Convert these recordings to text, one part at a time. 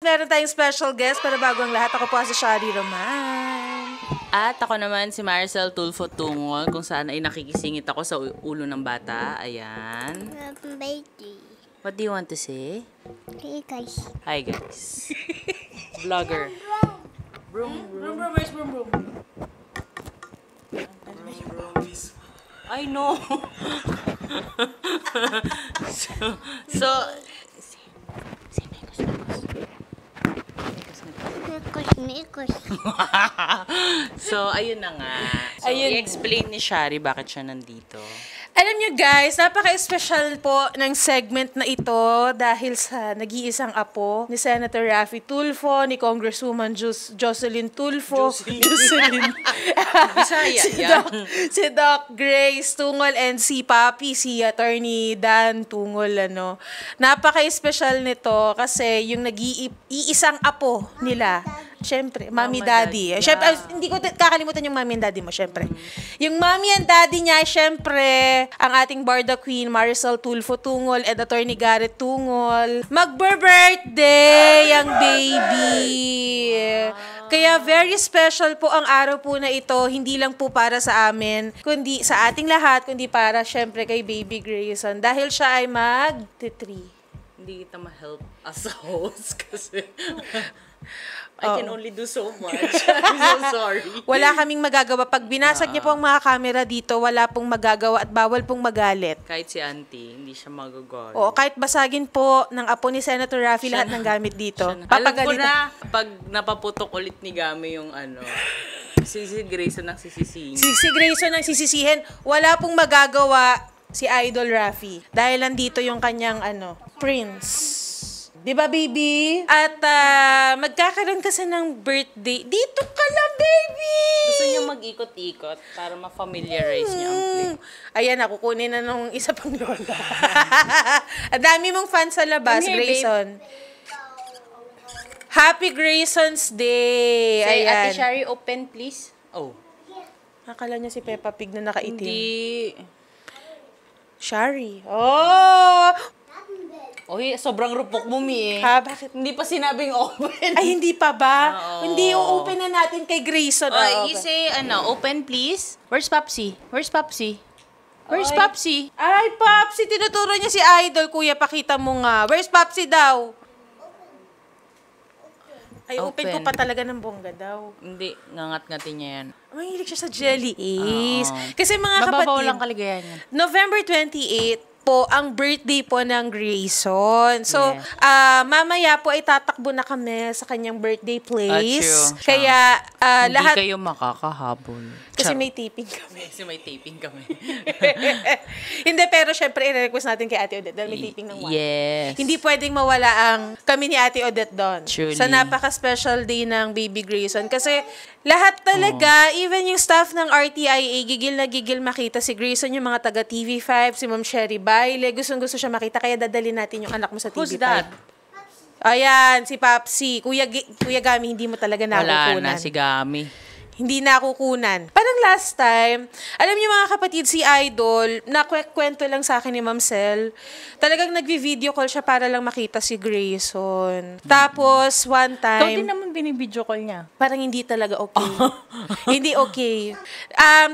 Meron tayong special guest para bago ang lahat. Ako po si Shari Roman. At ako naman si Maricel Tulfo Tungol, kung saan ay nakikisingit ako sa ulo ng bata. Ayan. Baby. What do you want to say? Hey guys. Hi guys. Vlogger. Broom, where's broom? I know. so Mikos. So, ayun na nga. So, i-explain ni Shari bakit siya nandito. Alam nyo guys, napaka-special po ng segment na ito dahil sa nag-iisang apo ni Senator Raffy Tulfo, ni Congresswoman Jocelyn Tulfo. Jocelyn. Bisaya si Doc Grace Tungol and si Papi, si Attorney Dan Tungol. Napaka-special nito kasi yung nag-iisang apo nila. Siyempre, mommy, daddy. Yeah. Siyempre, hindi ko kakalimutan yung mommy and daddy mo, siyempre. Yung mommy and daddy niya, siyempre, ang ating Barda Queen, Maricel Tulfo Tungol and Attorney Garrett Tungol. Mag-birthday ang baby. Kaya very special po ang araw po na ito, hindi lang po para sa amin, kundi sa ating lahat, kundi para siyempre kay Baby Grayson. Dahil siya ay mag-3. Hindi kita ma-help as a host kasi I can only do so much. I'm so sorry. Wala kaming magagawa. Pag binasag niyo po ang mga camera dito, wala pong magagawa at bawal pong magalit. Kahit si auntie, hindi siya magagalit. O, kahit basagin po ng apo ni Senator Raffy lahat ng gamit dito. Alam ko na, pag napaputok ulit ni Gami yung si Grayson ang sisisihin. Si Grayson ang sisisihin. Wala pong magagawa si Idol Raffy. Dahil nandito yung kanyang prince. Diba, baby? At magkakaroon kasi ng birthday. Dito ka lang, baby! Gusto niyo mag-ikot-ikot para ma-familiarize niya ang play. Ayan, kukunin na nung isa pang lola. Ang dami mong fans sa labas, Here, Grayson. Happy Grayson's Day! Say, Ayan. Ate Shari, open please. Oh. Akala niya si Peppa Pig na nakaitim. Hindi. Shari. Oh! Oy, sobrang rupok mo, Mi. Ha, bakit? Hindi pa sinabing open. Ay, hindi pa ba? Oo. Hindi, o-open na natin kay Grayson. You say, open please. Where's Popsy? Where's Popsy? Where's Ay. Popsy? Ay, Popsy, tinuturo niya si Idol. Kuya, pakita mo nga. Where's Popsy daw? Ay, open ko pa talaga ng bongga daw. Hindi, ngangat-ngatin niya yan. Mahilig siya sa jelly Ace. Kasi mga Mababaw kapatid, lang kaligayan yan. November 28 po ang birthday po ng Grayson. So, Yes. mamaya po ay tatakbo na kami sa kanyang birthday place. True. Kaya, Hindi lahat... kayo makakahabol. Kasi may taping kami. Kasi may taping kami. Hindi, pero syempre, i-request natin kay Ate Odette dahil may taping ng one. Yes. Hindi pwedeng mawala ang kami ni Ate Odette doon. Truly. Sa napaka-special day ng Baby Grayson. Kasi lahat talaga, even yung staff ng RTIA, gigil na gigil makita si Grayson, yung mga taga TV5, si Ma'am Sherry Baile, gustong-gusto siya makita, kaya dadalhin natin yung anak mo sa TV5. Who's that? Ayan, si Papsi. Kuya Gami, hindi mo talaga nakukunan. Wala na si Gami. Hindi nakukunan. Parang last time, alam niyo mga kapatid, si Idol, nakwento lang sa akin ni Ma'am Sel, talagang nagvi-video call siya para lang makita si Grayson. Tapos, one Ikaw din time, naman binibidyo call niya. parang hindi talaga okay. Hindi okay.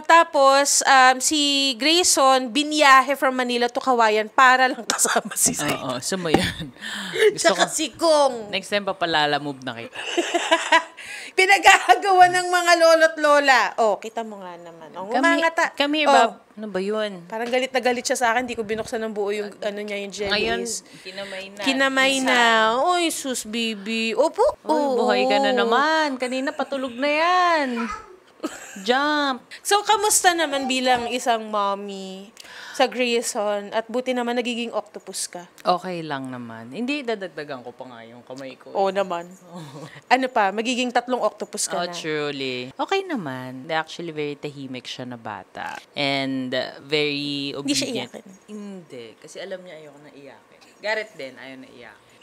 Tapos, si Grayson, biniyahe from Manila to Kawayan para lang kasama si Sai. Oo, sumo yan. Gusto ko, Tsaka si Kong. next time papalala move na kita. Pinagagawa ng mga lolo't lola. Oh, kita mo nga naman. Oh, ngumangata. Kami, Oh, Bob. Ano ba yun? parang galit na galit siya sa akin. Hindi ko binuksan ng buo yung, yung Ngayon, jellies. kinamay na. Kinamay na. Oy, sus, baby. Opo. Oh, buhay ka na naman. Kanina patulog na yan. Jump. So, kamusta naman bilang isang mommy sa Grayson? At buti naman nagiging octopus ka. Okay lang naman. Hindi, dadagdagan ko pa nga yung kamay ko. Oo naman. Ano pa? Magiging 3 octopus ka Oh, na. truly. Okay naman. Actually, very tahimik siya na bata. And very obedient. Hindi siya iyakin? Hindi. Kasi alam niya ayoko na iyakin. Garrett din, ayaw na iyakin.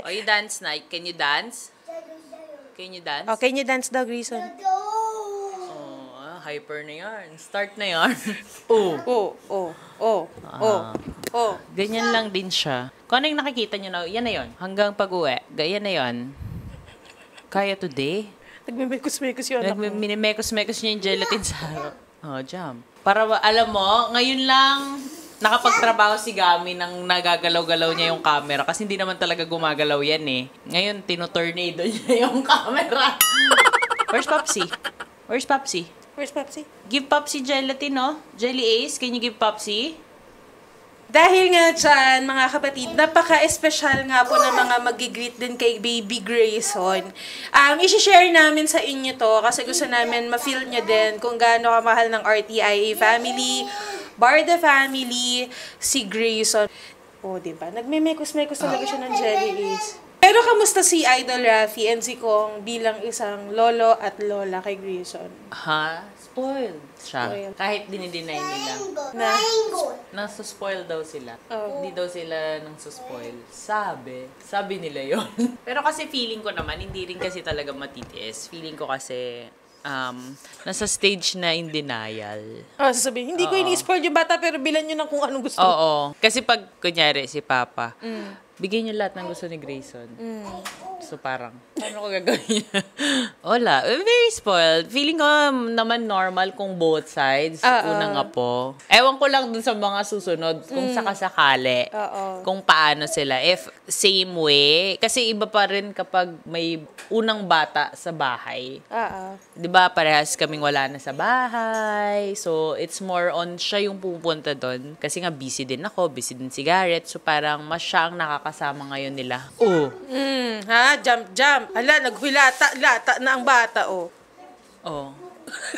Oh, you dance na. Can you dance? Can you dance? Okay, niyo dance daw, Grayson. Oh, hyper na yan. Start na yan. Oh. Oh. Oh. Ganyan lang din siya. Kung ano yung nakikita nyo na, yan na yun. Hanggang pag-uwi, yan na yun. Kaya today. Nagmimekos-mekos yung anak mo. Minimekos-mekos niya yung gelatin sa harap. Oh, jam. Para alam mo, ngayon lang nakapagtrabaho si Gami nang nagagalaw-galaw niya yung camera kasi hindi naman talaga gumagalaw yan eh. Ngayon, tinotornado niya yung camera. Where's Popsy? Where's Popsy? Where's Popsy? Give Popsy gelatin, no? Jelly Ace, can you give Popsy? Dahil nga dyan, mga kapatid, napaka-espesyal nga po ng mga mag-greet din kay Baby Grayson. I-share namin sa inyo to kasi gusto namin ma-feel nyo din kung gaano kamahal ng RTIA family, Barda family, si Grayson. O, diba? Nagme-mekos-mekos talaga siya ng Jelly Ace. Pero kamusta si Idol Rafi and si Kong bilang isang lolo at lola kay Grayson? Ha? Spoiled siya. Spoiled. Kahit dinideny nila. Na, Nasa-spoil daw sila. Oh. Hindi daw sila nang suspoil. Sabi nila yon. Pero kasi feeling ko naman, hindi rin kasi talaga matitiis. Feeling ko kasi, nasa stage na in denial. sasabihin, hindi ko ini-spoil yung bata pero bilan nyo ng kung anong gusto. Oo. Kasi pag, kunyari, si Papa, bigyan niyo lahat ng gusto ni Grayson. So parang, ano ko gagawin niya? Wala. Very spoiled. Feeling ko naman normal kung both sides. Unang apo. Ewan ko lang dun sa mga susunod kung sakasakali. Kung paano sila. If same way. Kasi iba pa rin kapag may unang bata sa bahay. Diba parehas kaming wala na sa bahay. So it's more on siya yung pupunta doon. Kasi nga busy din ako. Busy din si Garrett. So parang mas siya ang nakakasama ngayon nila. Oh. Jump. Hala, lata na ang bata, oh. Oh.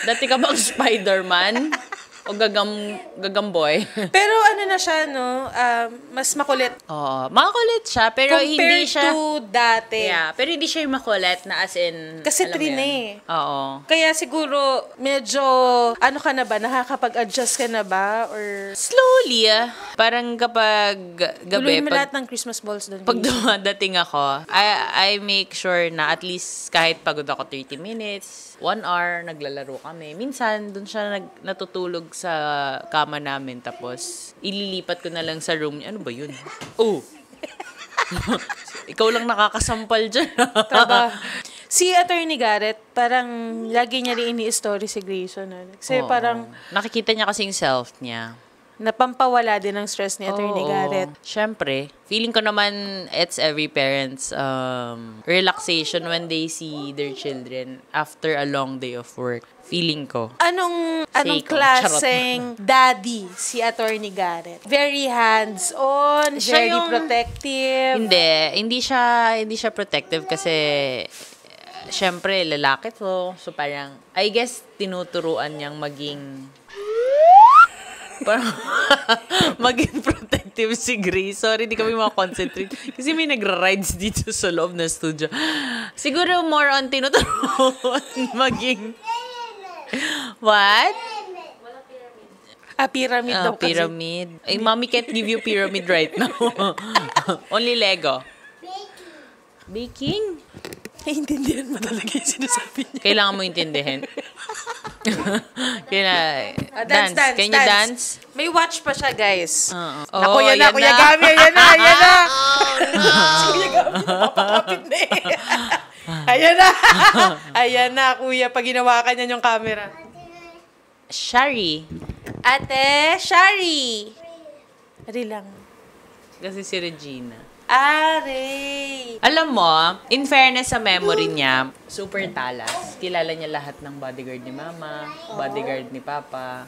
Dati ka bang Spider-Man? O gagamboy? Pero ano na siya, no? Mas makulit. Oo. Makulit siya, pero hindi siya... Compared to dati. Yeah, pero hindi siya yung makulit na as in... Kasi alam mo trine yun. eh. Oo. Kaya siguro, medyo, ano ka na ba? Nakakapag-adjust ka na ba? Or... Slowly, parang kapag gabi... Tuloy mo lahat ng Christmas balls doon. Pag dumadating ako, I make sure na at least kahit pagod ako 30 minutes, 1 hour, naglalaro kami. Minsan, doon siya natutulog sa kama namin. Tapos, ililipat ko na lang sa room niya. Ano ba yun? Oh! Ikaw lang nakakasampal dyan. Si Attorney Garrett, parang lagi niya rin ini-story si Grayson. Kasi parang nakikita niya kasi yung self niya. napampawala din ng stress ni Attorney Garrett. Syempre. Feeling ko naman it's every parent's relaxation when they see their children after a long day of work. Feeling ko. Anong Seiko. klaseng daddy si Attorney Garrett? Very hands-on, Siya very yung- protective. Hindi siya protective kasi syempre lalaki to. So parang I guess tinuturuan niyang maging parang maging protective si Grace. Sorry, di kami makakonsentrate. Kasi may nagra-rides dito sa loob ng studio. Siguro more on tinuturuan maging... What? Pyramid daw kasi. Pyramid. Ay, mommy can't give you pyramid right now. Only Lego. Baking? Naiintindihan mo talaga yung sinasabi niya. Kailangan mo intindihin. Dance. Can you dance? May watch pa siya, guys. Oh, Yan na, yan Kuya na. Gami, yan na. Si Kuya Gami, napakapit na eh. Ayan na, Kuya, pag ginawakan niya yung camera. Shari. Ate, Shari. Ari lang. Kasi si Regina. Are. Alam mo, in fairness sa memory niya, super talas. Kilala niya lahat ng bodyguard ni Mama, bodyguard ni Papa,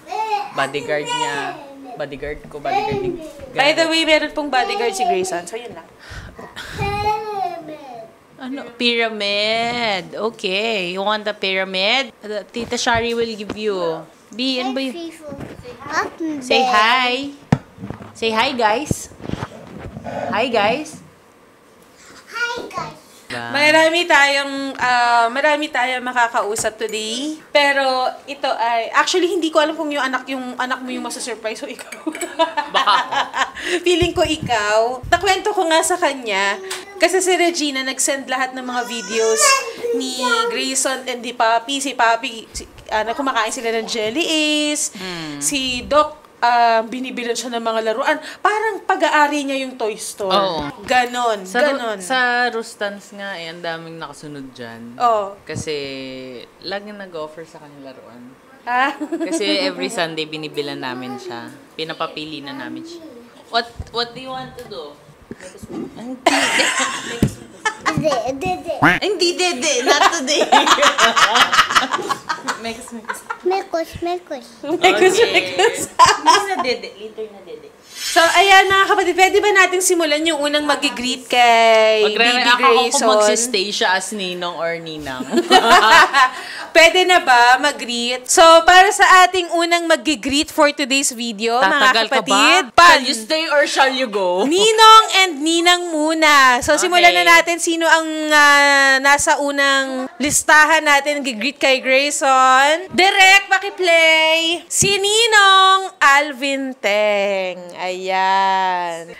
bodyguard niya, bodyguard ko, bodyguard ni By the way, meron pong bodyguard si Grayson. So, yun lang. Ano? Pyramid. Okay. You want the pyramid? Tita Shari will give you. Ano ba yun? Say hi. Say hi, guys. Hi, guys. Marami tayong makakausap today. Pero ito ay actually hindi ko alam kung yung anak mo yung masusurprise o ikaw. Baka Feeling ko ikaw. Nakwento ko nga sa kanya kasi si Regina nag-send lahat ng mga videos ni Grayson and ni Papi. Si Papi kumakain sila ng Jelly Ace. Si Doc binibilan siya ng mga laruan. Parang pag-aari niya yung toy store. Oo. Ganon, ganon. Sa Rustans nga, ang daming nakasunod dyan. Oo. Kasi, laging nag-offer sa kanyang laruan. Ah. Kasi every Sunday, binibilan namin siya. Pinapapili na namin siya. What do you want to do? Hindi, dede. Not today. Mekos. Mekos, mekos. Hindi na dede. Later na dede. So, ayan mga kapatid, pwede ba natin simulan yung unang mag-greet kay Baby Magre-react ako Grayson? kung magsistay siya as ninong or ninang. Pwede na ba mag-greet? So, para sa ating unang mag-greet for today's video, mga Tatagal ka kapatid, ba? Shall you stay or shall you go? Ninong and Ninang muna. So, simulan na natin sino ang nasa unang listahan natin nag-greet kay Grayson. Direct, pakiplay. Si Ninong Alvin Teng. Ayan.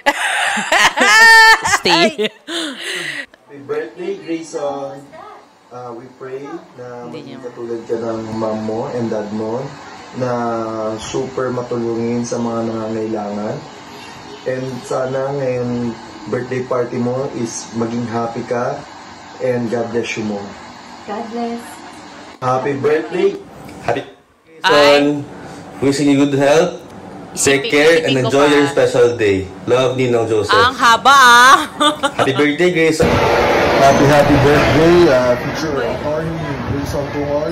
Stay. Happy birthday, Grayson. We pray na maging katulad ka ng mom mo and dad mo na super matulungin sa mga nangangailangan. And sana ngayong birthday party mo is maging happy ka and God bless you more. God bless. Happy birthday! Happy Grayson! Wishing you good health. Take care and enjoy your special day. Love, Ninong Joseph. Ang haba ah! Happy birthday, Grayson! Happy birthday, future attorney Grayson Tungol.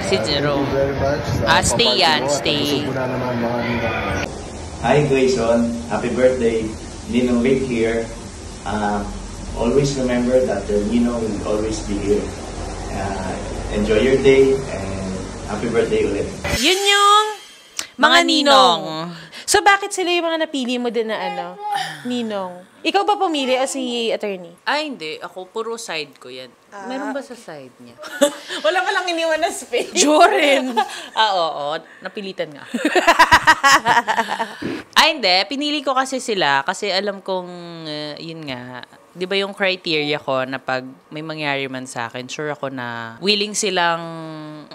Si Jerome. Thank you very much. Stay yan, stay. Gusto ko na naman mga ninang. Hi Grayson, happy birthday. Ninong Rick here. Always remember that the Ninong will always be here. Enjoy your day and happy birthday ulit. Yun yung mga ninong. So, bakit sila yung mga napili mo din na ninong? Ikaw ba pumili o si attorney? Ay, hindi. Ako, puro side ko yan. Meron ba sa side niya? Wala ka lang iniwan na space. Joren. Oo. Napilitan nga. Ay, hindi. Pinili ko kasi sila kasi alam kong, yun nga, di ba yung criteria ko na pag may mangyari man sa akin, sure ako na willing silang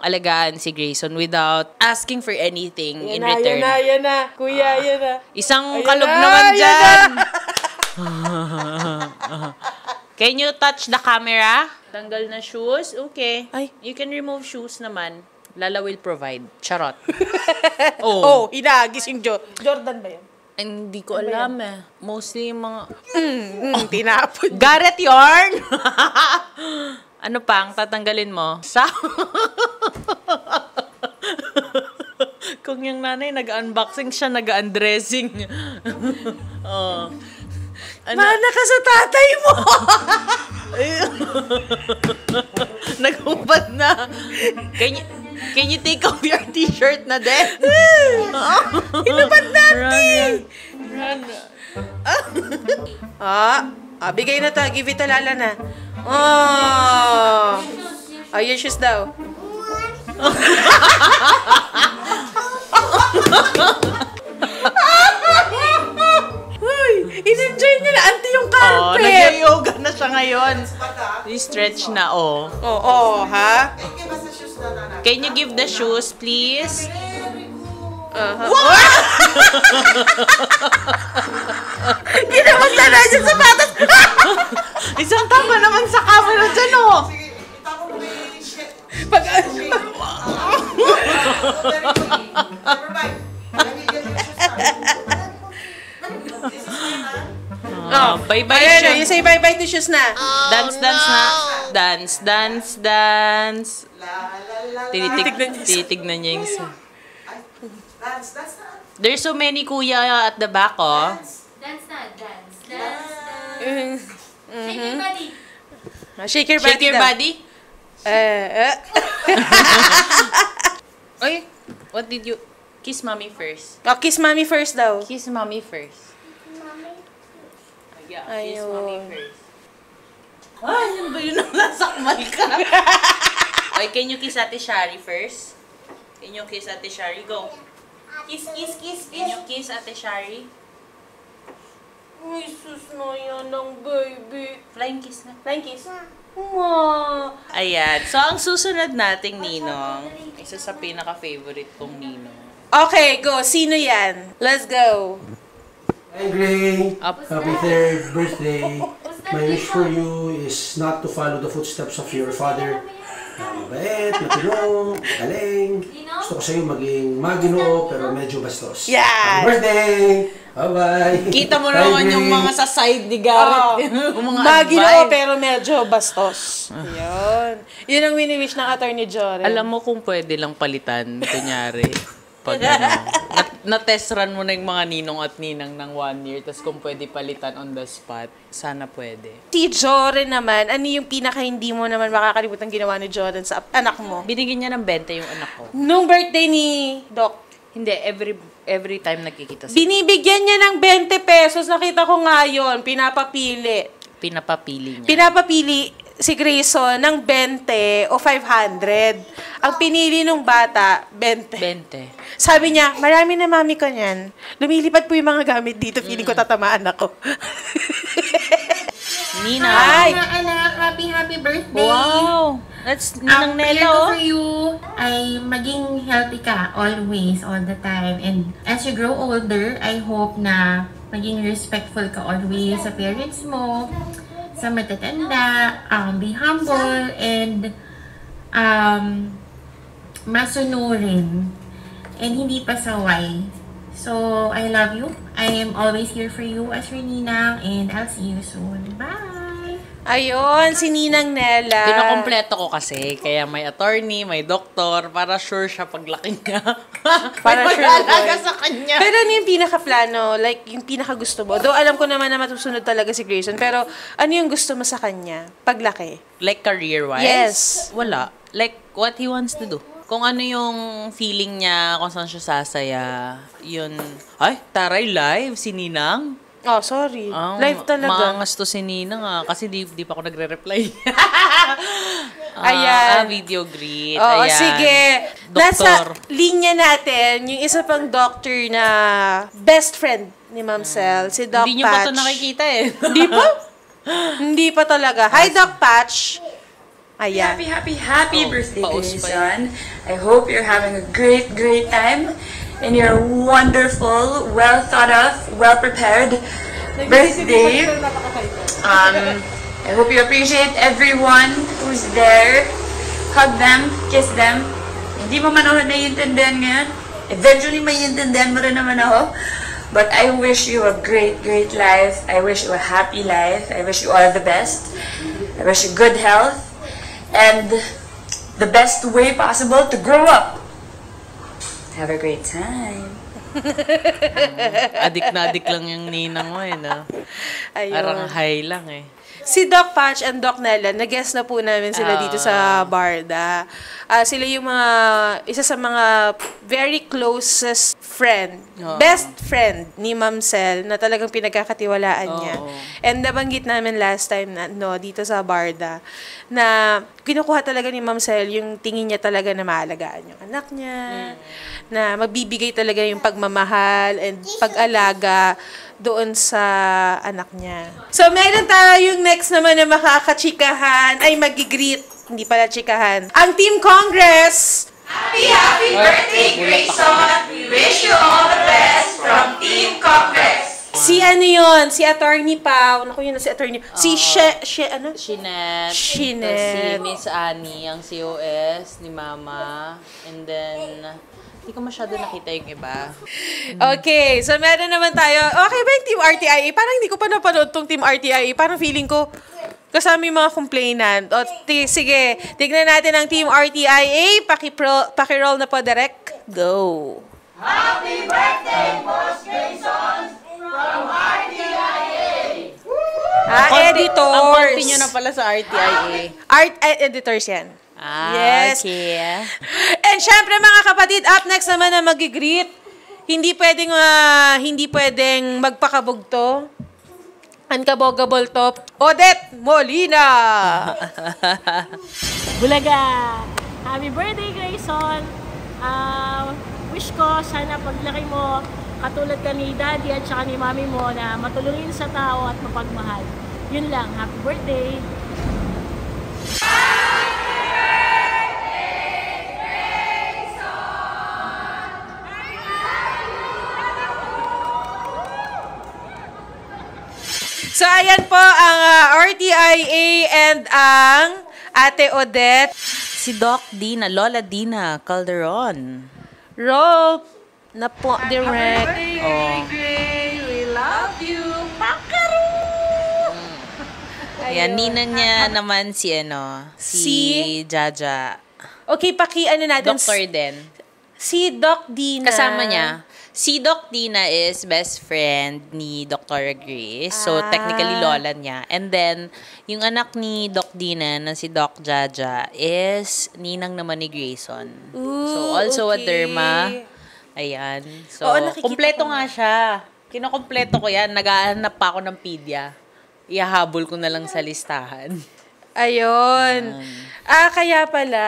alagaan si Grayson without asking for anything in return. Yan na. Kuya, yan na. Isang kalog naman dyan. Can you touch the camera? Tanggal na shoes? Okay. Ay. You can remove shoes naman. Lala will provide. Charot. Hinagis yung Jordan ba yun? Hindi ko alam eh. Mostly yung mga... Tinapon. Garrett yarn! Ano pang tatanggalin mo? Kung yung nanay nag-unboxing siya, nag-undressing. Oh. Mana ka sa tatay mo! Nagubad na. Can you take off your t-shirt na din? Hinubad natin! Run. Bigay na to. Give it a lala na. Your shoes daw. In-enjoy niya na auntie yung carpet. Nag-yoga na siya ngayon. I-stretch na, ha? Can you give the shoes, please? Ginamag na na yung sapatos. Isang tama naman sa camera dyan, oh. Pag... Bye-bye Ayan, siya. you say bye-bye to shoes na. Dance na. Dance. Tinitignan niya yung There's so many kuya at the back, oh. Dance. Shake your body. Shake your daw. body. Ay, what did you... Kiss mommy first. Kiss mommy first daw. Kiss mommy first. Yeah, kiss mommy first. Yun ba yun ang nasakmal ka? Okay, can you kiss Ate Shari first? Can you kiss Ate Shari? Go. Kiss. Can you kiss Ate Shari? Ay, sus na yan ang baby. Flying kiss na. Flying kiss. Ayan. So, ang susunod nating ninong, isa sa pinaka-favorite kong ninong. Okay, go. Sino yan? Let's go. Hi, Gray. Happy 3rd birthday. My wish for you is not to follow the footsteps of your father. Mabait, matino, galing. Gusto ko sa'yo maging maginoo pero medyo bastos. Yes! Happy birthday! Bye-bye! Kita mo naman yung mga sa side ni Garrett. Yung mga Maginoo advice. pero medyo bastos. Yun. Yun ang wini-wish ng Attorney Joren. Alam mo kung pwede lang palitan, kunyari, pag ano, na-test run mo na yung mga ninong at ninang ng 1 year, tapos kung pwede palitan on the spot, sana pwede. Si Joren naman, ano yung pinaka hindi mo naman makakalimutan ginawa ni Joren sa anak mo? Binigyan niya ng 20 yung anak ko. Nung birthday ni Doc, Hindi, every time nakikita siya. binibigyan niya ng 20 pesos. Nakita ko nga yun. Pinapapili. Pinapapili niya. Pinapapili si Grayson ng 20 o 500. Ang pinili nung bata, 20. 20. Sabi niya, marami na mami ko niyan. Lumilipad po yung mga gamit dito. Feeling ko tatamaan ako. Nina. Hi! Anak, happy birthday! Wow! That's Ninang prayer Nelo. ko for you ay maging healthy ka always, all the time. And as you grow older, I hope na maging respectful ka always sa parents mo, sa matatanda, be humble, and masunurin, and hindi pasaway. So, I love you. I am always here for you as your ninang, and I'll see you soon. Bye! Ayun, si Ninang Nela. Pinakompleto ko kasi, kaya may attorney, may doktor, para sure siya paglaki niya. Para May sure mag-aalaga boy. sa kanya. Pero ano yung pinaka-plano? Like, yung pinaka-gusto mo? Though alam ko naman na matusunod talaga si Grayson. Pero ano yung gusto mo sa kanya? Paglaki? Like career-wise? Yes. Wala. Like what he wants to do. Kung ano yung feeling niya, kung saan siya sasaya, yun. Ay, taray live, si Ninang. Oh, sorry. Live talaga. Maangas to si Ninang kasi di pa ako nagre-reply. Ayan. Video greet. Oo, Ayan. sige. Doktor. Nasa linya natin, yung isa pang doctor na best friend ni Ma'am Sel, si Doc Hindi niyo pa Patch. ito nakikita eh. Hindi pa? Hindi pa talaga. Hi, Doc Patch. Ayan. Happy Oh, birthday, paus pa Grayson. I hope you're having a great time in your wonderful, well thought of, well prepared birthday. I hope you appreciate everyone who's there. Hug them, kiss them. Hindi mo man ako naiintindihan ngayon. Eventually, maiintindihan mo rin naman ako. But I wish you a great life. I wish you a happy life. I wish you all the best. I wish you good health. And the best way possible to grow up. Have a great time. Adik na adik lang yung Ninang mo eh, no? Ayun. Parang high lang eh. Si Doc Patch and Doc Nella, nag-guest na po namin sila dito sa Barda. Sila yung isa sa mga very closest friend, best friend ni Ma'am Sel na talagang pinagkakatiwalaan niya. And nabanggit namin last time na, dito sa Barda na kinukuha talaga ni Ma'am Sel yung tingin niya talaga na maalagaan yung anak niya, na magbibigay talaga yung pagmamahal and pag-alaga doon sa anak niya. So, meron tayong next naman na makakachikahan, ay magigreet, hindi pala chikahan, ang Team Congress! Happy birthday, Grayson! We wish you all the best from Team Congress! Si ano yun? Si Attorney Pao. Naku, yun na si Attorney. Si ano? Shinette. Shinette. Si Miss Annie, ang COS ni Mama. And then, hindi ko masyado nakita yung iba. Okay, so meron naman tayo. Okay ba yung Team RTIA? Parang hindi ko pa napanood tong Team RTIA. Parang feeling ko kasama yung mga complainant. O, sige, tignan natin ang Team RTIA. Paki-roll na po, direct. Go. Happy birthday, Boss Grayson from RTIA! Editors. Ang konti nyo na pala sa RTIA. Editors yan. Yes. Okay. And syempre mga kapatid, up next naman na mag-greet. Hindi pwedeng magpakabugto. Unkabogable to. Odette Molina! Bulaga! Happy birthday, Grayson! Wish ko, sana paglaki mo, katulad ka ni Daddy at saka ni Mami mo na matulungin sa tao at mapagmahal. Yun lang. Happy birthday! ayan po ang RTIA and ang Ate Odette. Si Doc Dina, Lola Dina Calderon. Roll na po direct. We love you. Pakaru! Ayan, nina niya naman si Jaja. Okay, natin. Doctor din. Si Doc Dina. Kasama niya. Si Doc Dina is best friend ni Dr. Grace. So, technically, lola niya. And then, yung anak ni Doc Dina na si Doc Jaja is ninang naman ni Grayson. So, also a derma. Ayan. So, kumpleto nga siya. Kinokompleto ko yan. Nag-aanap pa ako ng pedia. Ihahabol ko na lang sa listahan. Ayun. Kaya pala,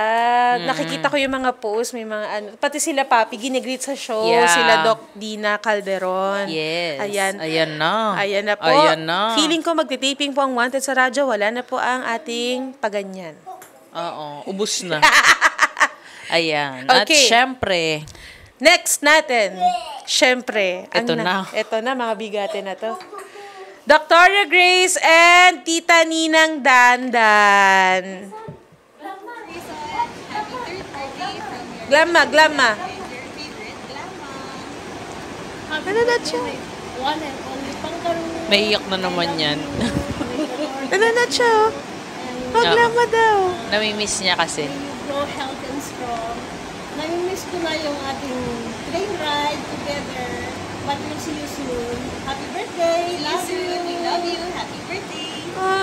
nakikita ko yung mga posts, may mga pati sila Papi, ginigreet sa show, sila Doc Dina Calderon. Yes. Ayan. Ayan na. Ayan na po. Ayan na. Feeling ko magtitaping po ang Wanted sa radyo, wala na po ang ating paganyan. Oo, ubus na. Ayan. Okay. At syempre, next natin, syempre. Ito na. Ito na, mga bigate na to. Dr. Grace and Tita Ninang Dandan. Glamma. Ano na siya? may iyak na naman yan. Ano na siya? Glamma daw. Namimiss niya kasi. Grow health and strong. Namimiss ko na yung ating train ride together. But we'll see you soon. Happy birthday! Love you! We love you! Happy birthday!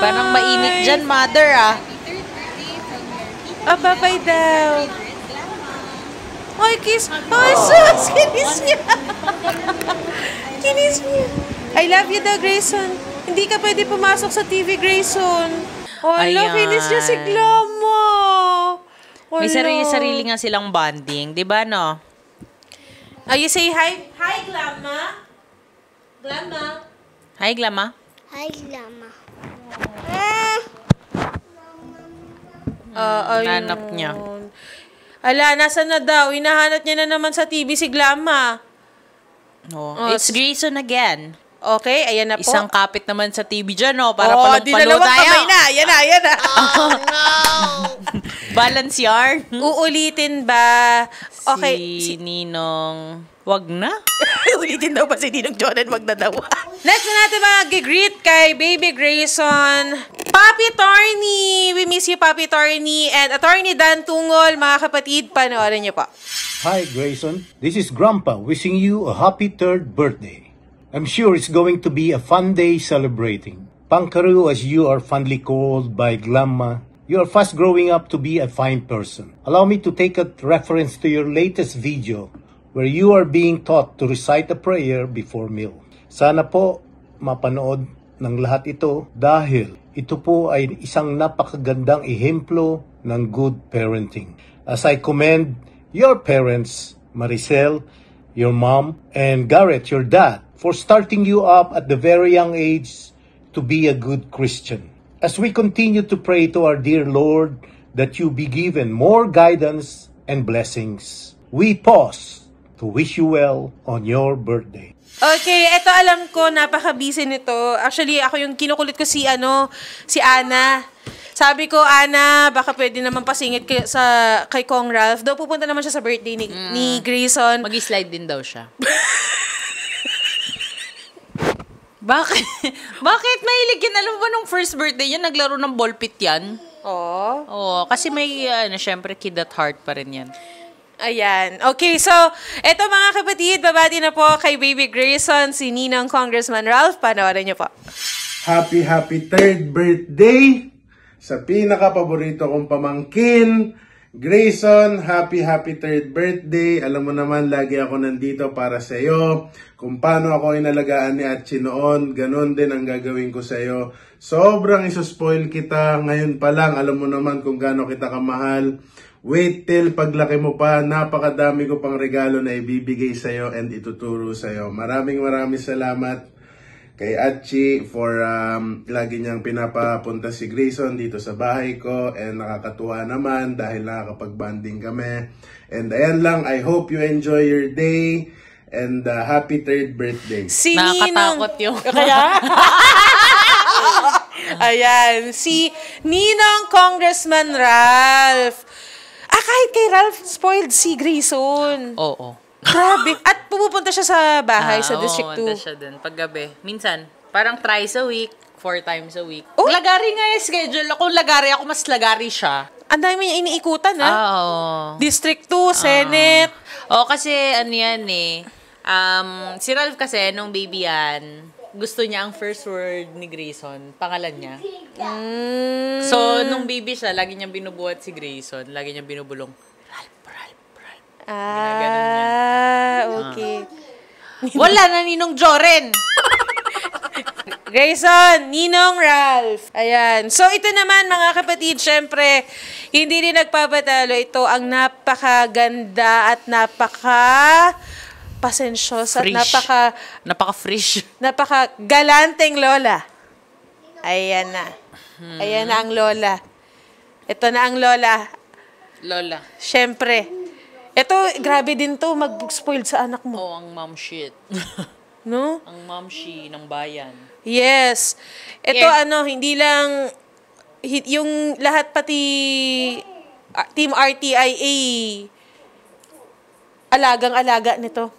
Parang mainit dyan, mother, Happy third birthday from your tita. Bye-bye daw. Ay, kiss. Ay, sus! Kinis niya. Kinis niya. I love you daw, Grayson. Hindi ka pwede pumasok sa TV, Grayson. Ayan. Kinis niya si Glamma. May sarili-sarili nga silang bonding. Diba, no? You say hi? Hi, Glamma. Glamma. Hi, Glamma. Hi, Lama. Hanap niya. Ala, nasa na daw? Hinahanap niya na naman sa TV si Glamma. It's Grayson again. Okay, ayan na po. Isang kapit naman sa TV dyan, no? Para palong-palo tayo. Kamay na. Ayan na. Oh, no! Balance yarn. Uulitin ba? Okay. Si Ninong, wag na. Ulitin daw pa si Ninong Jordan, wag na daw. Next na natin mag-greet kay Baby Grayson. Papi Torny! We miss you, Papi Torny. And Attorney Dan Tungol, mga kapatid, panoorin niyo po. Hi, Grayson. This is Grandpa wishing you a happy 3rd birthday. I'm sure it's going to be a fun day celebrating. Pankaru, as you are fondly called by Glamma, you are fast growing up to be a fine person. Allow me to take a reference to your latest video where you are being taught to recite a prayer before meal. Sana po mapanood ng lahat ito dahil ito po ay isang napakagandang ehemplo ng good parenting. As I commend your parents, Maricel, your mom, and Garrett, your dad, for starting you up at the very young age to be a good Christian. As we continue to pray to our dear Lord that you be given more guidance and blessings, we pause to wish you well on your birthday. Okay, eto alam ko, napaka-busy nito. Actually, ako yung kinukulit ko si Ana. Sabi ko, Ana, baka pwede naman pasingit kay Kong Ralph. Daw pupunta naman siya sa birthday ni Grayson. Mag-slide din daw siya. Bakit mahilig yan? Alam mo ba nung first birthday yan, naglaro ng ball pit yan? Oo, kasi may, syempre, kid at heart pa rin yan. Ayan. Okay, so, eto mga kapatid, babati na po kay Baby Grayson, si Ninang Congressman Ralph. Panoorin niyo po. Happy 3rd birthday sa pinaka-paborito kong pamangkin, Grayson. Happy 3rd birthday. Alam mo naman, lagi ako nandito para sa iyo. Kung paano ako inalagaan ni Atchi noon, ganun din ang gagawin ko sa iyo. Sobrang isuspoil kita. Ngayon pa lang, alam mo naman kung gaano kita kamahal. Wait till paglaki mo pa, napakadami ko pang regalo na ibibigay sa iyo and ituturo sa iyo. Maraming salamat kay Atchi for lagi niyang pinapapunta si Grayson dito sa bahay ko, and nakakatuwa naman dahil nakakapag-banding kami. And ayan lang, I hope you enjoy your day and happy 3rd birthday. Nakakatakot yung... Kaya? Ayan, si Ninong Congressman Ralph. Kahit kay Ralph, spoiled si Grayson. Oo. Grabe. At pumupunta siya sa bahay, sa District 2. Oo, siya dun. Paggabi. Minsan, parang thrice a week, 4 times a week. Oh? Lagari nga yung schedule. Ako lagari, ako mas lagari siya. Ang dami niya iniikutan, ha? Oo. District 2, Senate. Kasi ano yan eh. Si Ralph kasi, nung baby yan, gusto niya ang first word ni Grayson, pangalan niya. So, nung baby siya, lagi niyang binubuhat si Grayson. Lagi niyang binubulong, Ralph. Okay. Wala na Ninong Joren! Grayson, Ninong Ralph. Ayan. So, ito naman, mga kapatid, syempre, hindi rin nagpapatalo. Ito ang napakaganda at napaka-pasensyos at napaka-fresh. Napaka-galanteng lola. Ayan na. Ayan na ang lola. Ito na ang lola. Lola. Syempre. Ito, grabe din to, mag-spoiled sa anak mo. ang mom shit. No? Ang mom she ng bayan. Yes. Ito hindi lang yung lahat pati Team RTIA alagang-alaga nito.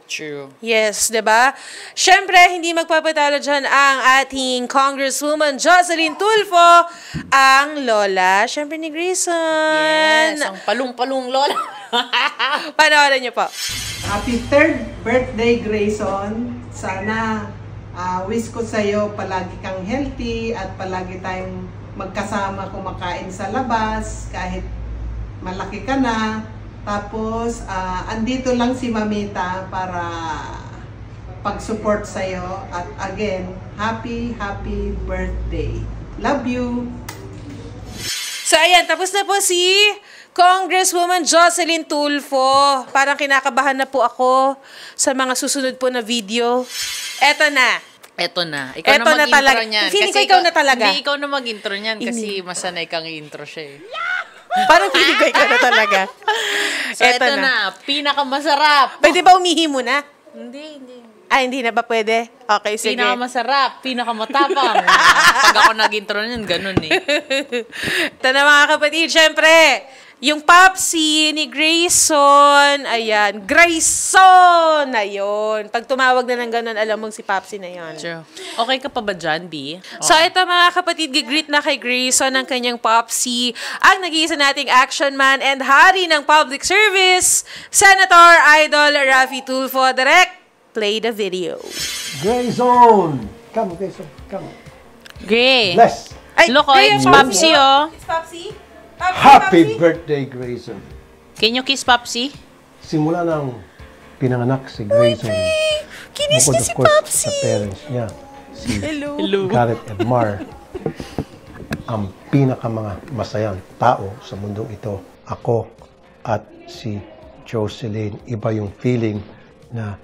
True. Yes, 'di ba? Syempre, hindi magpapatalo diyan ang ating Congresswoman Jocelyn Tulfo, ang lola, syempre ni Grayson. Yes, ang palong-palong lola. Panoorin niyo po. Happy 3rd birthday, Grayson. Sana wish ko sa'yo palagi kang healthy at palagi tayong magkasama kumakain sa labas kahit malaki ka na. Tapos, andito lang si Mamita para pag-support sa'yo. At again, happy birthday. Love you! So, ayan, tapos na po si Congresswoman Jocelyn Tulfo. Parang kinakabahan na po ako sa mga susunod po na video. Eto na. Ito na. Ikaw Eto na mag-intro niyan. Feeling ko ikaw na talaga. Hindi, ikaw na mag-intro niyan kasi masanay kang i-intro siya eh. Parang feeling ko ikaw na talaga. So, ito na. Pinakamasarap. Pwede ba umihi muna? Hindi. Hindi na ba pwede? Okay, sige. Pinakamasarap. Pinakamatapang. Pag ako nag-intro niyan, ganun eh. Ito na mga kapatid, syempre. Yung Popsi ni Grayson, ayan, Grayson, ayun. Pag tumawag na ng ganun, alam mong si Popsi na yun. True. Okay ka pa ba dyan, B? So, ito mga kapatid, gigreet na kay Grayson ang kanyang Popsi, ang nag-iisa nating action man and hari ng public service, Senator Idol Raffy Tulfo. Direct, play the video. Grayson! Come, Grayson, come. Gray. Bless. Look, it's Popsi, oh. It's Popsi. Happy birthday, Grayson. Can you kiss Popsi? Simula nang pinanganak si Grayson. Kinis niya si Popsi. Sa parents niya, si Hello. Garrett and Mar, ang mga masayang tao sa mundong ito. Ako at si Jocelyn, iba yung feeling na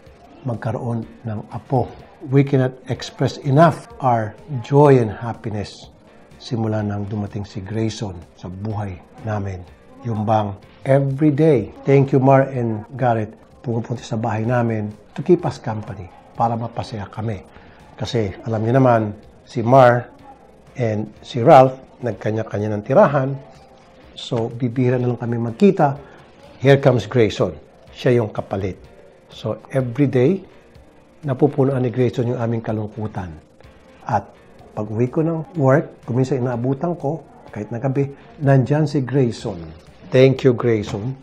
magkaroon ng apo. We cannot express enough our joy and happiness simula nang dumating si Grayson sa buhay namin. Yung bang everyday, thank you Mar and Garrett, pumupunta sa bahay namin to keep us company para mapasaya kami. Kasi alam niyo naman, si Mar and si Ralph, nagkanya-kanya ng tirahan. So, bibihira na lang kami magkita. Here comes Grayson. Siya yung kapalit. So, everyday, napupunuan ni Grayson yung aming kalungkutan. At pag uwi ko ng work, kung minsan inaabutan ko, kahit na gabi, nandyan si Grayson. Thank you, Grayson.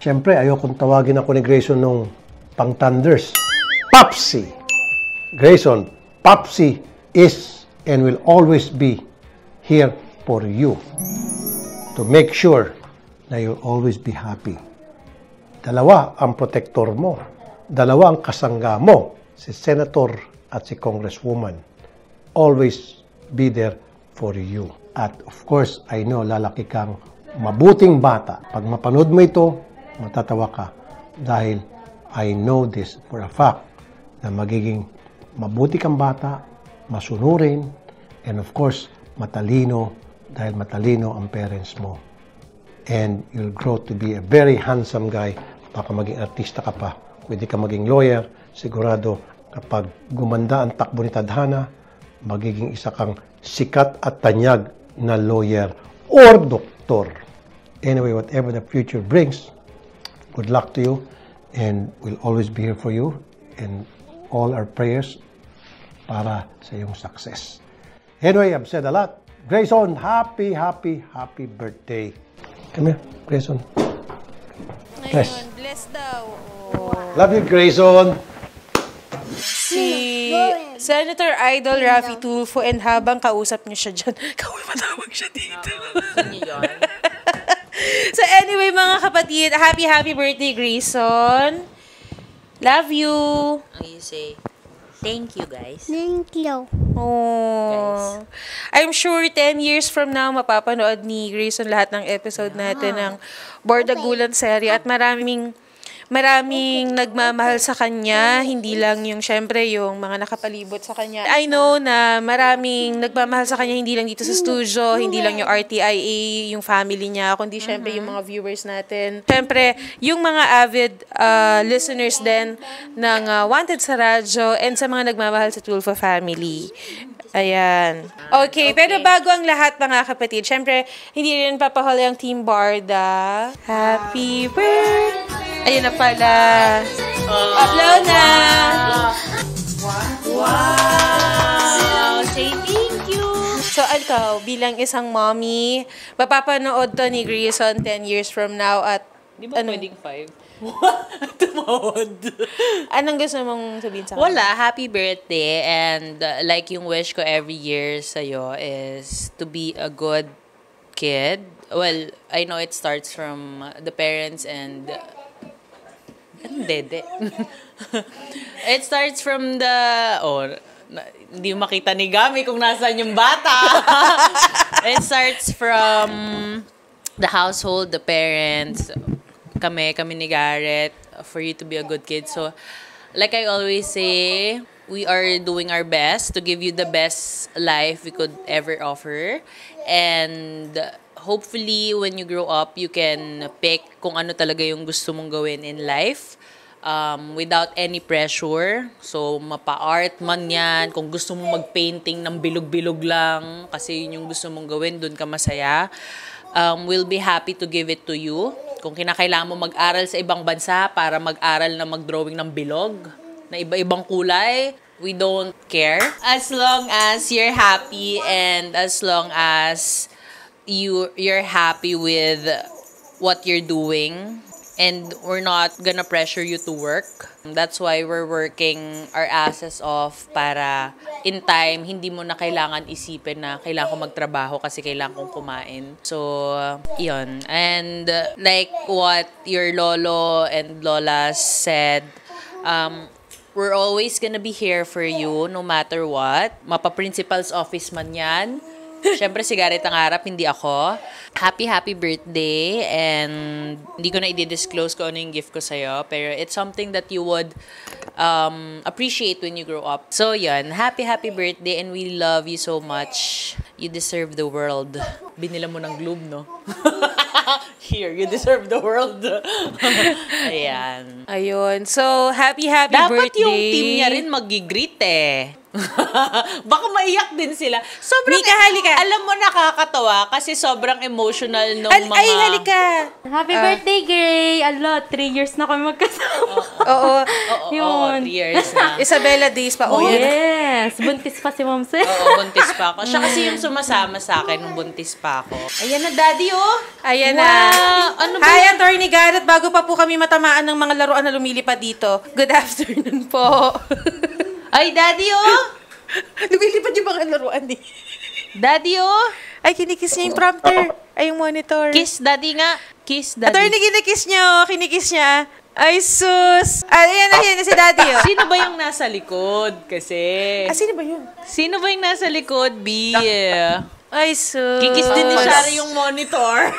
Siyempre, ayokong tawagin ako ni Grayson nung pang-thunders. Popsi! Grayson, Popsi is and will always be here for you to make sure na you'll always be happy. Dalawa ang protector mo. Dalawa ang kasangga mo, si Senator at si Congresswoman. Always be there for you. At of course, I know lalaki kang mabuting bata. Pag mapanood mo ito, matatawa ka. Dahil I know this for a fact na magiging mabuti kang bata, masunurin, and of course, matalino dahil matalino ang parents mo. And you'll grow to be a very handsome guy. Baka maging artista ka pa. Pwede ka maging lawyer. Sigurado kapag gumanda ang takbo ni tadhana, magiging isa kang sikat at tanyag na lawyer or doktor. Anyway, whatever the future brings, good luck to you, and we'll always be here for you, and all our prayers para sa iyong success. Anyway, I've said a lot. Grayson, happy birthday. Come here, Grayson. Bless. Ayun, bless daw. Love you, Grayson. Si Senator Idol Raffy Tulfo, and habang kausap niyo siya dyan, matawag siya dito. So anyway, mga kapatid, happy birthday, Grayson. Love you. You say, thank you, guys. Thank you. Oh. I'm sure 10 years from now, mapapanood ni Grayson lahat ng episode natin ng Bordagulan serye at maraming nagmamahal sa kanya, hindi lang yung syempre yung mga nakapalibot sa kanya. I know na maraming nagmamahal sa kanya, hindi lang dito sa studio, hindi lang yung RTIA, yung family niya, kundi syempre yung mga viewers natin. Syempre, yung mga avid listeners din ng Wanted sa Radyo and sa mga nagmamahal sa Tulfo family. Ayan. Okay, pero bago ang lahat, mga kapatid, syempre, hindi rin papahuli ang Team Barda. Happy birthday! Ayun na pala. Upload na! Wow! Say thank you! So, ikaw, bilang isang mommy, mapapanood to ni Grayson 10 years from now at Di ba pwedeng 5? Tumawad. Anong gusto mong sabihin sa akin? Wala. Happy birthday. And like yung wish ko every year sa'yo is to be a good kid. Well, I know it starts from the parents and... Dede. It starts from the... hindi makita ni Gami kung nasaan yung bata. It starts from the household, the parents, kami ni Garrett, for you to be a good kid. So, like I always say, we are doing our best to give you the best life we could ever offer. And hopefully, when you grow up, you can pick kung ano talaga yung gusto mong gawin in life without any pressure. So, mapa-art man yan. Kung gusto mong mag-painting ng bilog-bilog lang, kasi yun yung gusto mong gawin, dun ka masaya. We'll be happy to give it to you. Kung kinakailangan mo mag-aral sa ibang bansa para mag-aral na mag-drawing ng bilog, na iba-ibang kulay, we don't care. As long as you're happy and as long as you're happy with what you're doing, and we're not gonna pressure you to work. That's why we're working our asses off para in time, hindi mo na kailangan isipin na kailangan ko magtrabaho kasi kailangan kong kumain. So, yun. And like what your lolo and lola said, we're always gonna be here for you no matter what. Mapa-principal's office man yan. Siyempre, si Garrett ang harap, hindi ako. Happy birthday. And hindi ko na i-disclose kung ano yung gift ko sa'yo. Pero it's something that you would appreciate when you grow up. So, yun. Happy birthday. And we love you so much. You deserve the world. Binila mo ng globe, no? Here, you deserve the world. Ayan. Ayun. So, happy birthday. Dapat yung team niya rin mag-greet eh. Baka maiyak din sila. Sobrang, Mika, halika. Alam mo, nakakatawa kasi sobrang emotional nung mga... Ay, halika. Happy birthday, Gray. 3 years na kami magkasama. Oo. Oo, 3 years na. Isabella Days pa. Oh, yes. Buntis pa si Ma'am Sir. Oo, buntis pa ako. Siya kasi yung sumasama sa akin nung buntis pa ako. Ayan na, Daddy, oh. Ayan wow. na. Ano ba? Hi, Attorney Garrett. Bago pa po kami matamaan ng mga laruan na lumilipad dito. Good afternoon po. Ay, Daddy, oh. Lumilipad yung mga laruan eh. Daddy, oh. Ay, kinikiss niya yung prompter. Ay, yung monitor. Kiss, Daddy nga. Kiss, Daddy. Attorney, kinikiss niya, oh. Kinikiss niya. Ay, sus. Ayan na si Daddy, oh. Sino ba yung nasa likod? Kasi... sino ba yun? Sino ba yung nasa likod, B? Ay, sus. Kikiss din ni Shari yung monitor.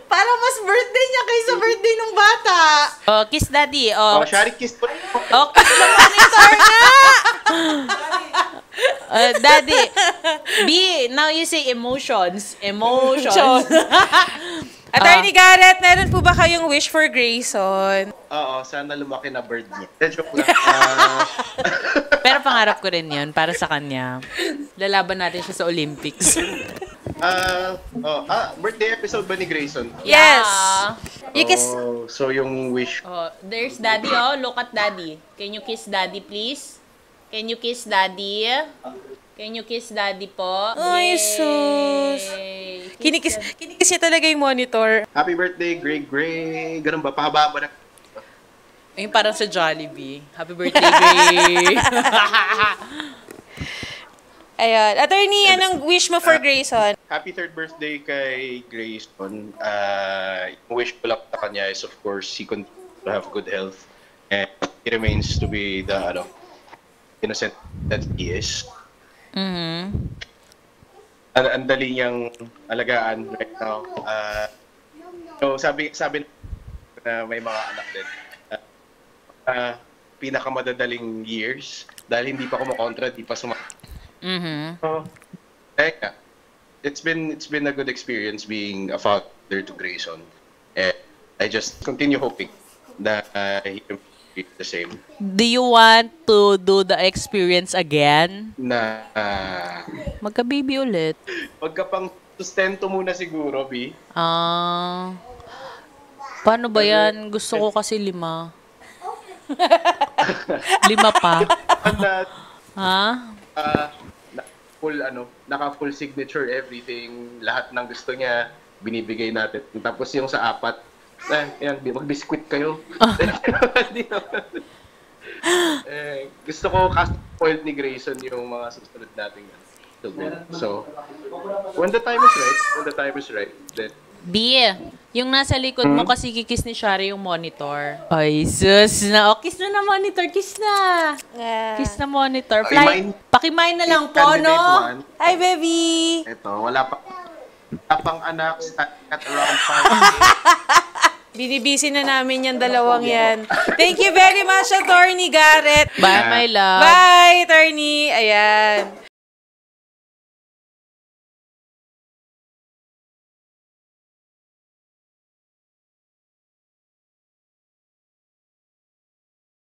Parang mas birthday niya kaysa birthday ng bata. Oh, kiss Daddy. Oh, Shari, kiss po. Oh, kiss the monitor nga! Daddy. B, now you say emotions. Emotions. Attorney Garrett, meron po ba kayong wish for Grayson? Oo, sana lumaki na bird niya. Joke lang. Pero pangarap ko rin yun para sa kanya. Lalaban natin siya sa Olympics. Birthday episode ba ni Grayson? Yes. You kiss. So yung wish. There's Daddy, Look at Daddy. Can you kiss Daddy, please? Can you kiss Daddy? Can you kiss Daddy po? Ay, sus. Kinikis niya talaga yung monitor. Happy birthday, Gray. Ganun ba? Pahaba ba na? Yung parang sa Jollibee. Happy birthday, Gray. Ayun. Attorney, anong wish mo for Grayson? Happy third birthday kay Grayson. Wish ko lang sa kanya is, of course, he continues to have good health. And he remains to be the innocent that he is. Ang dali niyang alagaan right now. So sabi na may mga anak din. Pinakamadadaling years dahil hindi pa kumukontra, hindi pa So, it's been a good experience being a father to Grayson. And I just continue hoping that he can be the same. Do you want to do the experience again? Na magka-baby ulit. Magkapang sustento muna siguro, B. Paano ba yan? Gusto ko kasi 5. 5 pa. Naka-full signature everything. Lahat ng gusto niya, binibigay natin. Tapos yung sa 4, mag-biscuit kayo. Gusto ko kasi spoiled ni Grayson yung mga susunod nating So, when the time is right, then B, yung nasa likod mo kasi kikis ni Shari yung monitor. Ay, sus na. Kiss na monitor. Kiss na. Kiss na monitor. Pakimay na lang po, no? Hi, baby. Ito, wala pang anak at around 5 Binibisi na namin yung dalawang yan. Thank you very much, Attorney Garrett. Bye, my love. Bye, Attorney. Ayan.